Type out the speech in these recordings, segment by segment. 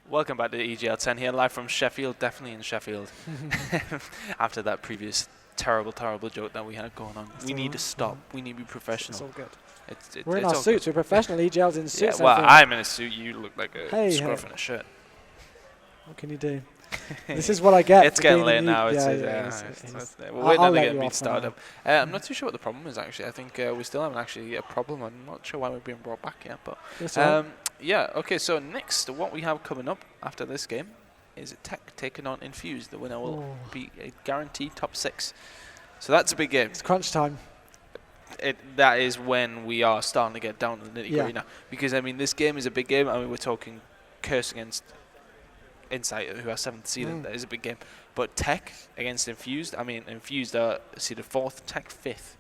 Welcome back to EGL10 here, live from Sheffield, definitely in Sheffield. After that previous terrible joke that we had going on. We need to stop. We need to be professional. It's all good. It's We're in our suits. We're professional. EGL's in suits. Yeah, well, I'm in a suit. You look like a scruff in a shirt. What can you do? This is what I get. It's getting late now. We're waiting on the game being started up. I'm not too sure what the problem is, actually. I think we still haven't actually a problem. I'm not sure why we're being brought back yet. But yeah, okay, so next, what we have coming up after this game is Tech taking on Infused. The winner will be a guaranteed top 6. So that's a big game. It's crunch time. That is when we are starting to get down to the nitty-gritty now. Because, I mean, this game is a big game. I mean, we're talking Curse against Insight, who are 7th seeded. That is a big game. But Tech against Infused, I mean, Infused are seeded 4th, Tech 5th.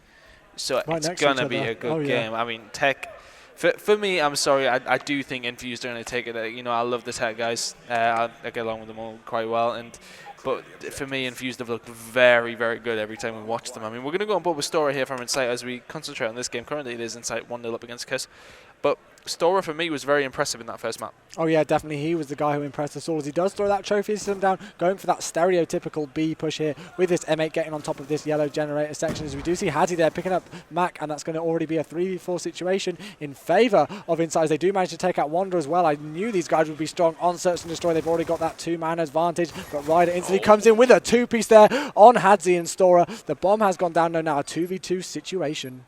So it's going to be a good game. I mean, Tech, for me, I'm sorry, I do think Infused are going to take it. You know, I love the Tech guys. I get along with them all quite well. But for me, Infused have looked very, very good every time we watch them. I mean, we're going to go on board with Stora here from Insight as we concentrate on this game. Currently, it is Insight 1-0 up against Curse. But Stora, for me, was very impressive in that first map. Oh, yeah, definitely. He was the guy who impressed us all as he does throw that trophy system down, going for that stereotypical B push here with this M8 getting on top of this yellow generator section. As we do see Hadzi there picking up Mac, and that's going to already be a 3v4 situation in favour of Insight as they do manage to take out Wander as well. I knew these guys would be strong on Search and Destroy. They've already got that 2-man advantage, but Ryder instantly comes in with a 2-piece there on Hadzi and Stora. The bomb has gone down now, a 2v2 situation.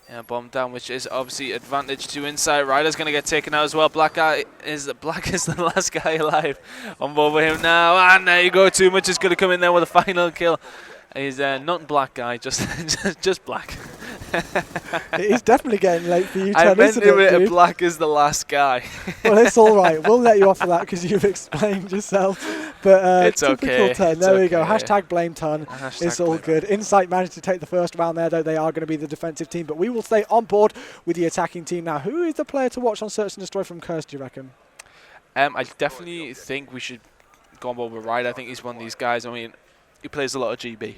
Yeah, bomb down, which is obviously advantage to Insight. Ryder's going to get taken out as well. Black is the last guy alive. On board with him now. And there you go. Too Much is going to come in there with a final kill. He's not Black guy, just Black. It's definitely getting late for you, I meant it Black is the last guy. Well, it's all right. We'll let you off of that because you've explained yourself. But it's okay. There we go. Hashtag blame Ton. It's all good. Insight managed to take the first round there, though they are going to be the defensive team. But we will stay on board with the attacking team now. Who is the player to watch on Search and Destroy from Curse, do you reckon? I definitely think we should go on board with Ryder. I think he's one of these guys. I mean, he plays a lot of GB.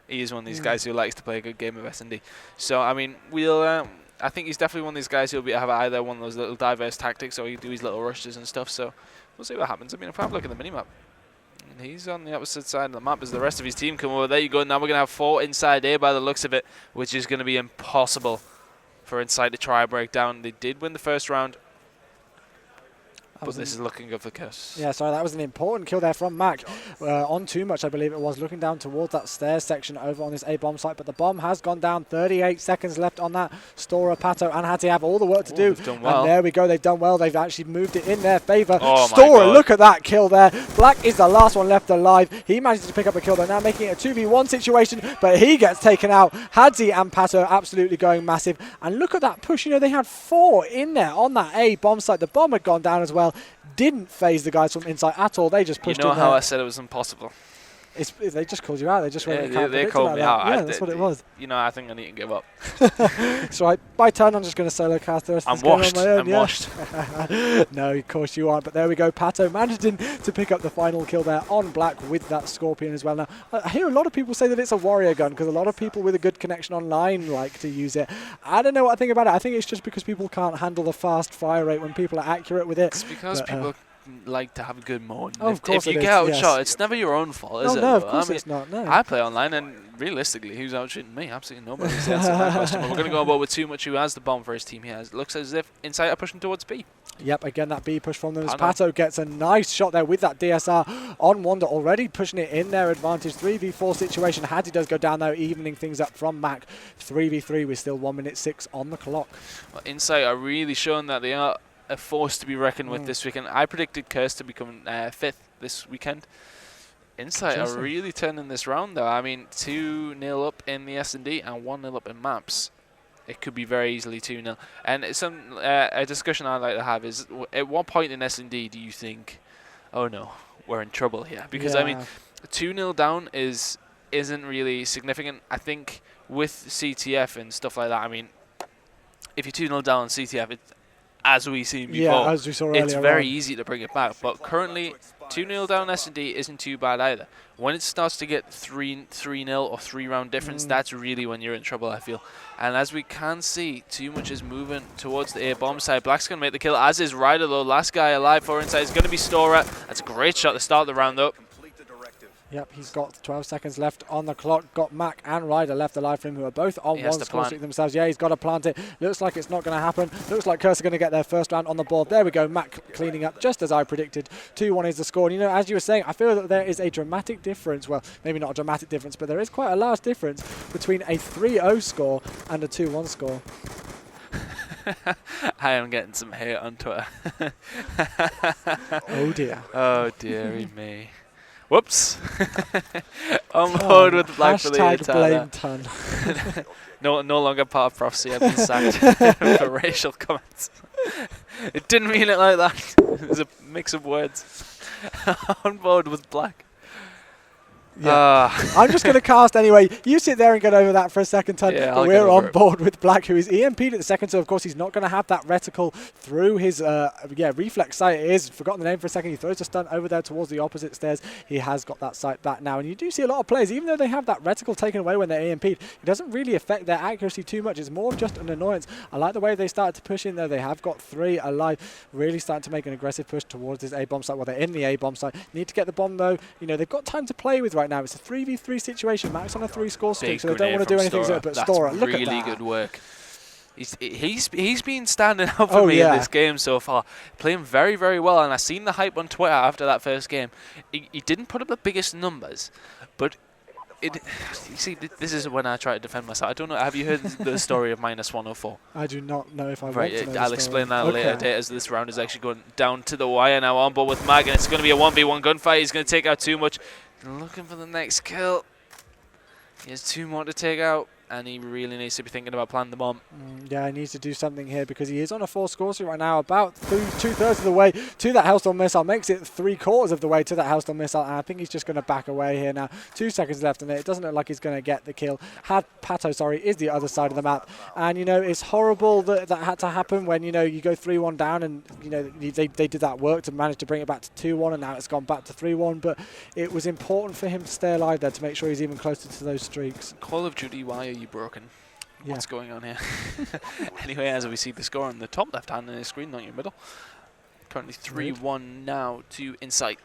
He is one of these guys who likes to play a good game of S&D. So, I mean, I think he's definitely one of these guys who'll have either one of those little diverse tactics or he'll do his little rushes and stuff. So, we'll see what happens. I mean, if I have a look at the minimap, and he's on the opposite side of the map as the rest of his team come over. There you go. Now we're going to have 4 inside A by the looks of it, which is going to be impossible for Insight to try and break down. They did win the first round. But this is looking good for Curse. Yeah, sorry, that was an important kill there from Mac. On Too Much, I believe it was, looking down towards that stairs section over on this A-bomb site. But the bomb has gone down. 38 seconds left on that. Stora, Pato, and Hattie have all the work to do. Done well. And there we go. They've done well. They've actually moved it in their favour. Stora, look at that kill there. Black is the last one left alive. He manages to pick up a kill. They're now making it a 2v1 situation, but he gets taken out. Hadzi and Pato absolutely going massive. And look at that push. You know, they had 4 in there on that A-bomb site. The bomb had gone down as well. Didn't phase the guys from Insight at all. They just pushed in there. You know how I said it was impossible? They just called you out. They just went they called me out. Yeah, that's what it was. You know, I think I need to give up. It's all right. By turn, I'm just going to solo cast the rest of this game on my own. I'm washed. No, of course you aren't. But there we go. Pato managing to pick up the final kill there on Black with that Scorpion as well. Now, I hear a lot of people say that it's a warrior gun because a lot of people with a good connection online like to use it. I don't know what I think about it. I think it's just because people can't handle the fast fire rate when people are accurate with it. It's because people like to have a good moment. Oh, of course if you get outshot, it's never your own fault, is it? No, of course it's not. No. I play online, and realistically, who's out shooting me? Absolutely nobody. That's my question. But we're going to go on board with Too Much, who has the bomb for his team here. It looks as if Insight are pushing towards B. Yep, again, that B push from them as Pato gets a nice shot there with that DSR on Wander, already pushing it in their advantage. 3v4 situation. Hadzi does go down, though, evening things up from Mac. 3v3 with still 1:06 on the clock. Well, Insight are really showing that they are a force to be reckoned with this weekend. I predicted Curse to become 5th this weekend. Insight are really turning this round, though. I mean, 2-0 up in the S&D and 1-0 up in maps. It could be very easily 2-0. And it's a discussion I'd like to have is, at what point in S&D do you think, oh no, we're in trouble here? Because, I mean, 2-0 down isn't really significant. I think with CTF and stuff like that, I mean, if you're 2-0 down on CTF, as we've seen before. Yeah, as we saw earlier. It's very easy to bring it back. But currently, 2-0 down S&D isn't too bad either. When it starts to get 3-0 or 3-round difference, that's really when you're in trouble, I feel. And as we can see, Too Much is moving towards the A-bomb side. Black's going to make the kill, as is Ryder, though. Last guy alive for inside is going to be Storer. That's a great shot to start the round up. Yep, he's got 12 seconds left on the clock. Got Mac and Ryder left alive for him, who are both on one score streak themselves. Yeah, he's got to plant it. Looks like it's not going to happen. Looks like Curse are going to get their first round on the board. There we go. Mac cleaning up just as I predicted. 2-1 is the score. And, you know, as you were saying, I feel that there is a dramatic difference. Well, maybe not a dramatic difference, but there is quite a large difference between a 3-0 score and a 2-1 score. I am getting some hate on Twitter. Oh, dear. Oh, dearie me. Whoops. On board with Black for the attack. Blame ton. No longer part of prophecy. I've been sacked for racial comments. It didn't mean it like that. It was a mix of words. On board with Black. Yeah. I'm just going to cast anyway. You sit there and get over that for a second, Ton. Yeah, but we're on board with Black, who is EMP'd at the second, so of course he's not going to have that reticle through his reflex sight. It is, forgotten the name for a second. He throws a stun over there towards the opposite stairs. He has got that sight back now, and you do see a lot of players, even though they have that reticle taken away when they're EMP'd, it doesn't really affect their accuracy too much. It's more just an annoyance. I like the way they started to push in there. They have got 3 alive, really starting to make an aggressive push towards this A-bomb site. Well, they're in the A-bomb site. Need to get the bomb, though. You know, they've got time to play with right now. It's a 3v3 situation. Max on a 3-score streak, so they don't want to do anything to it. But Storer, look at that. Really good work. He's been standing out for me in this game so far, playing very, very well. And I've seen the hype on Twitter after that first game. He didn't put up the biggest numbers, but you see, this is when I try to defend myself. I don't know. Have you heard the story of -104? I do not know if I want to know. I'll explain that later date, as this round is actually going down to the wire now. On board with Mag, and it's going to be a 1v1 gunfight. He's going to take out Too Much. Looking for the next kill. He has 2 more to take out, and he really needs to be thinking about planting the bomb. Yeah, he needs to do something here because he is on a 4-score streak right now, about 2/3 of the way to that Hellstorm missile. Makes it 3/4 of the way to that Hellstorm missile, and I think he's just going to back away here now. 2 seconds left, and it doesn't look like he's going to get the kill. Pato, is the other side of the map, and you know it's horrible that had to happen when you go 3-1 down, and you know they did that work to manage to bring it back to 2-1, and now it's gone back to 3-1. But it was important for him to stay alive there to make sure he's even closer to those streaks. Call of Duty, why are you broken? What's going on here? Anyway, as we see the score on the top left hand of the screen, not your middle. Currently 3-1 now to Insight.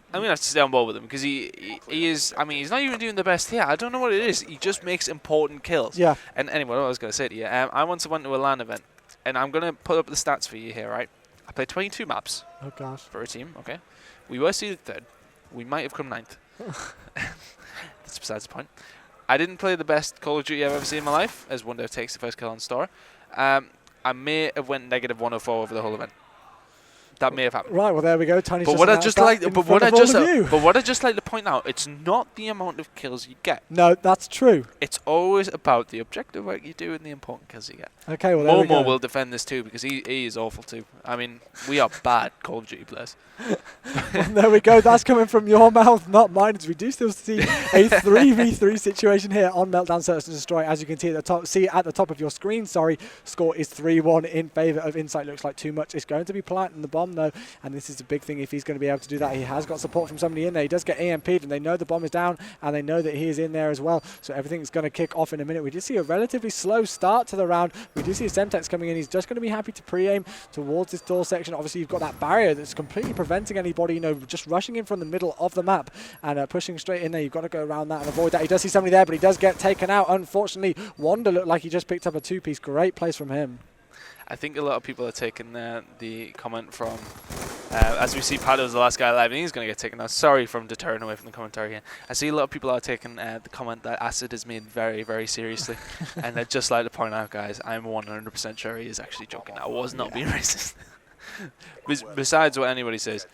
I'm going to have to stay on board with him because he is, I mean, he's not even doing the best here. I don't know what it is. He just makes important kills. Yeah. And anyway, what I was going to say to you, I once went to a LAN event, and I'm going to put up the stats for you here, right? I played 22 maps for a team, okay? We were seeded 3rd. We might have come 9th. That's besides the point. I didn't play the best Call of Duty I've ever seen in my life, as Wonder takes the first kill on Store. I may have went -104 over the whole event. That may have happened. Right, well there we go. Tony's but what I just like, but what I just like to point out, it's not the amount of kills you get. No, that's true. It's always about the objective work you do and the important kills you get. Okay, well there we go. Momo will defend this too because he is awful too. I mean, we are bad Call of Duty players. Well, there we go. That's coming from your mouth, not mine. As we do still see a 3v3 situation here on Meltdown Search and Destroy. As you can see at the top of your screen. Score is 3-1 in favour of Insight. Looks like Too Much. It's going to be planting the bomb though, and this is a big thing if he's going to be able to do that. He has got support from somebody in there. He does get EMP'd, and they know the bomb is down, and they know that he is in there as well. So everything's going to kick off in a minute. We did see a relatively slow start to the round. We do see a Semtex coming in. He's just going to be happy to pre-aim towards this door section. Obviously, you've got that barrier that's completely preventing anybody, just rushing in from the middle of the map and pushing straight in there. You've got to go around that and avoid that. He does see somebody there, but he does get taken out. Unfortunately, Wanda looked like he just picked up a 2-piece. Great place from him. I think a lot of people are taking the comment from, as we see Pado's the last guy alive, and he's going to get taken out. Sorry from deterring away from the commentary here. I see a lot of people are taking the comment that Acid is made very, very seriously. And I'd just like to point out, guys, I'm 100% sure he is actually joking. I was not being racist. Besides what anybody says.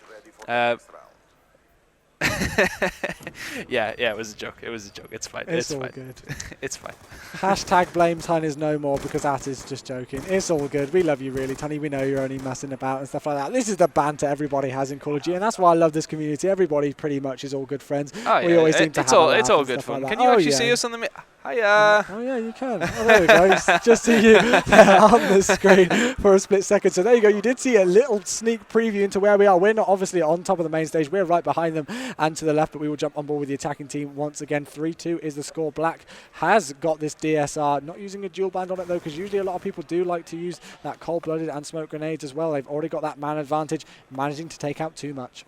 Yeah, it was a joke. It was a joke. It's fine. It's all good. It's fine. Hashtag blame Tun is no more because that is just joking. It's all good. We love you really, Tunny. We know you're only messing about and stuff like that. This is the banter everybody has in Call of Duty, and that's why I love this community. Everybody pretty much is all good friends. Oh, yeah. We always seem to have it's all good fun. Like Can you actually see us on the Hiya! Oh yeah, you can. Oh, there we go. Just see you there on the screen for a split second. So there you go. You did see a little sneak preview into where we are. We're not obviously on top of the main stage. We're right behind them and to the left, but we will jump on board with the attacking team once again. 3-2 is the score. Black has got this DSR. Not using a dual band on it though, because usually a lot of people do like to use that cold-blooded and smoke grenades as well. They've already got that man advantage, managing to take out too much.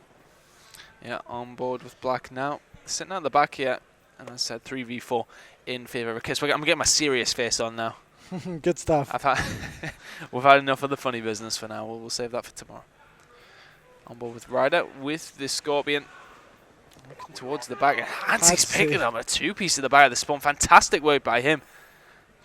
Yeah, on board with Black now. Sitting at the back here, and I said 3v4 in favour of a kiss. I'm getting my serious face on now. Good stuff. We've had enough of the funny business for now. We'll save that for tomorrow. On board with Ryder with the Scorpion. Looking towards the back. And Hansy's picking up a two-piece at the back of the spawn. Fantastic work by him.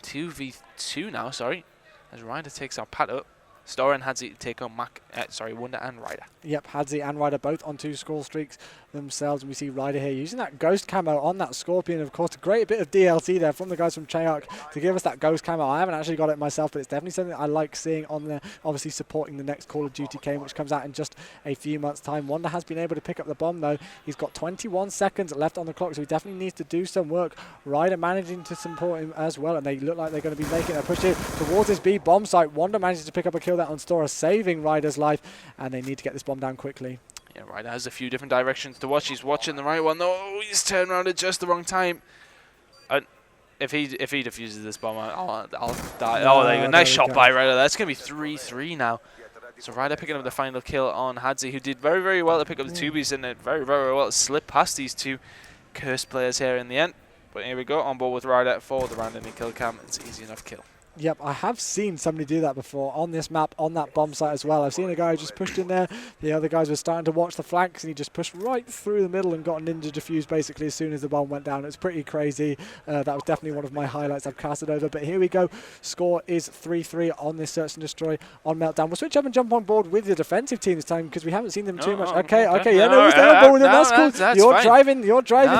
2v2 now, sorry. As Ryder takes out Pat up. Stora and Hadzi take on Wonder and Ryder. Yep, Hadzi and Ryder both on 2 score streaks themselves. And we see Ryder here using that ghost camo on that Scorpion. Of course, a great bit of DLC there from the guys from Treyarch to give us that ghost camo. I haven't actually got it myself, but it's definitely something I like seeing on there. Obviously supporting the next Call of Duty game, which comes out in just a few months' time. Wonder has been able to pick up the bomb, though. He's got 21 seconds left on the clock, so he definitely needs to do some work. Ryder managing to support him as well, and they look like they're going to be making a push here towards this B bomb site. Wonder manages to pick up a kill there on Stora, saving Ryder's life, and they need to get this bomb down quickly. Yeah, Ryder has a few different directions to watch. He's watching the right one. No, he's turned around at just the wrong time. And if he defuses this bomb, I'll die. Oh, there you go. Nice shot by Ryder. That's going to be 3-3 now. So Ryder picking up the final kill on Hadzi, who did very, very well to pick up the 2Bs and it very, very well to slip past these two cursed players here in the end. But here we go, on board with Ryder for the randomly kill cam. It's an easy enough kill. Yep, I have seen somebody do that before on this map, on that bomb site as well. I've seen a guy who just pushed in there. The other guys were starting to watch the flanks, and he just pushed right through the middle and got a ninja defuse basically as soon as the bomb went down. It was pretty crazy. That was definitely one of my highlights I've casted over. But here we go. Score is 3-3 on this Search and Destroy on Meltdown. We'll switch up and jump on board with the defensive team this time because we haven't seen them too much. Okay, yeah, no, we're staying on board with them. That's cool. That's you're fine. driving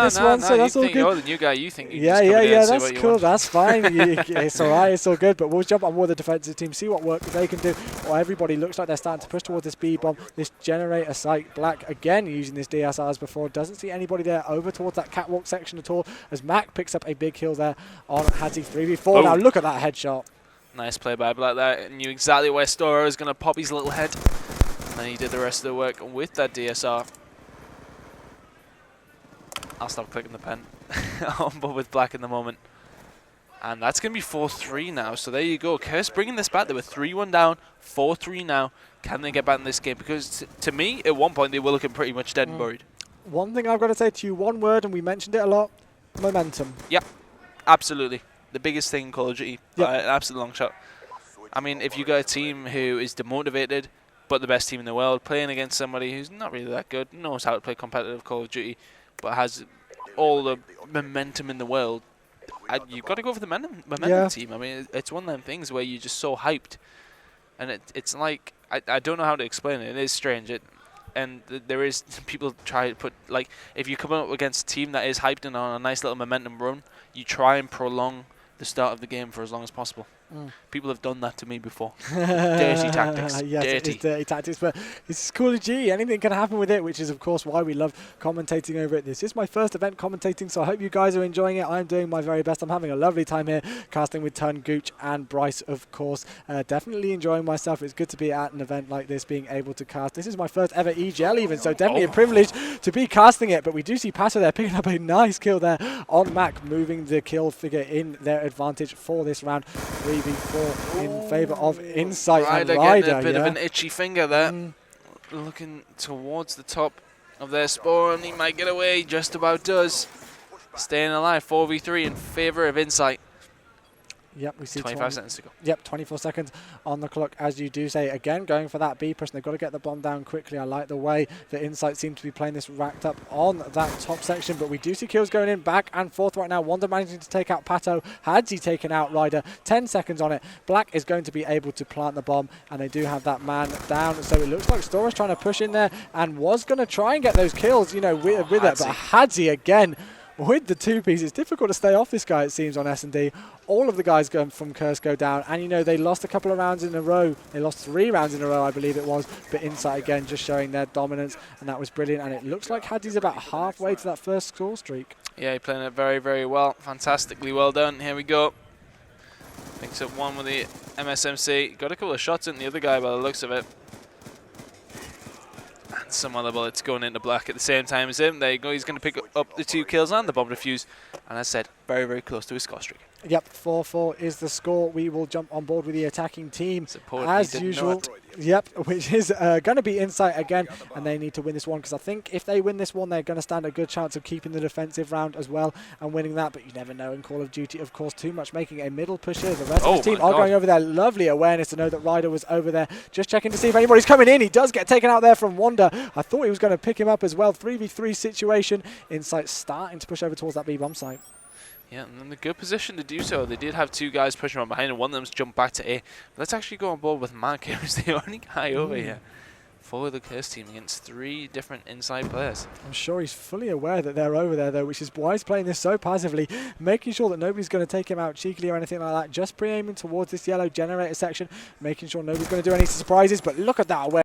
this one, so that's all good. You're the new guy. You think you yeah, that's cool. That's fine. It's all right. It's all good. But we'll jump on board the defensive team, see what work they can do. Well, everybody looks like they're starting to push towards this B bomb, this generator site. Black again using this DSR as before. Doesn't see anybody there over towards that catwalk section at all as Mac picks up a big kill there on Hadzi 3v4. Oh. Now look at that headshot. Nice play by Black there. Knew exactly where Stora was going to pop his little head. And then he did the rest of the work with that DSR. I'll stop clicking the pen. On board with Black in the moment. And that's going to be 4-3 now. So there you go. Curse bringing this back. They were 3-1 down, 4-3 now. Can they get back in this game? Because to me, at one point, they were looking pretty much dead and buried. One thing I've got to say to you, one word, and we mentioned it a lot, momentum. Yep, absolutely. The biggest thing in Call of Duty. Yep. An absolute long shot. I mean, if you got a team who is demotivated, but the best team in the world, playing against somebody who's not really that good, knows how to play competitive Call of Duty, but has all the momentum in the world, you've got to go for the momentum team. I mean, it's one of them things where you're just so hyped. And it's like, I don't know how to explain it. It is strange. And there is, people try to put, like, if you come up against a team that is hyped and on a nice little momentum run, you try and prolong the start of the game for as long as possible. People have done that to me before. Dirty tactics. Yes, dirty. It is dirty tactics, but this is Call of Duty. Anything can happen with it, which is, of course, why we love commentating over it. This is my first event commentating, so I hope you guys are enjoying it. I'm doing my very best. I'm having a lovely time here, casting with Tun, Gooch, and Bryce, of course. Definitely enjoying myself. It's good to be at an event like this, being able to cast. This is my first ever EGL even, so definitely a privilege to be casting it. But we do see Pato there picking up a nice kill there on Mac, moving the kill figure in their advantage for this round. 3v4 in favour of Insight and Ryder. Getting a bit of an itchy finger there. Looking towards the top of their spawn. He might get away. Just about does. Staying alive. 4v3 in favour of Insight. Yep, we see 25 seconds to go. Yep, 24 seconds on the clock, as you do say. Again, going for that B push, and they've got to get the bomb down quickly. I like the way the Insight seem to be playing this racked up on that top section, but we do see kills going in back and forth right now. Wonder managing to take out Pato. Hadzi taken out Ryder. 10 seconds on it. Black is going to be able to plant the bomb, and they do have that man down. So it looks like Stora's trying to push in there and was going to try and get those kills, you know, with it. But Hadzi again with the two-piece, it's difficult to stay off this guy, it seems, on S&D. All of the guys going from Curse go down, and you know, they lost a couple of rounds in a row. They lost 3 rounds in a row, I believe it was, but Insight again just showing their dominance, and that was brilliant, and it looks like Hadji's about halfway to that first score streak. Yeah, he's playing it very, very well. Fantastically well done. Here we go. Picks up one with the MSMC. Got a couple of shots in the other guy by the looks of it. And some other bullets going into black at the same time as him. There you go. He's going to pick up the 2 kills and the bomb defuse. And as I said, very, very close to his score streak. Yep, 4-4 is the score. We will jump on board with the attacking team Support, as usual. Yep, which is going to be Insight again, and they need to win this one because I think if they win this one, they're going to stand a good chance of keeping the defensive round as well and winning that. But you never know in Call of Duty, of course, too much making a middle push here. The rest of the team are going over there. Lovely awareness to know that Ryder was over there, just checking to see if anybody's coming in. He does get taken out there from Wanda. I thought he was going to pick him up as well. 3v3 situation. Insight starting to push over towards that B bomb site. Yeah, and in a good position to do so. They did have 2 guys pushing on behind, and one of them's jumped back to A. Let's actually go on board with Mark, who's the only guy over here for the Curse team against 3 different Inside players. I'm sure he's fully aware that they're over there, though, which is why he's playing this so passively, making sure that nobody's going to take him out cheekily or anything like that, just pre-aiming towards this yellow generator section, making sure nobody's going to do any surprises. But look at that awareness.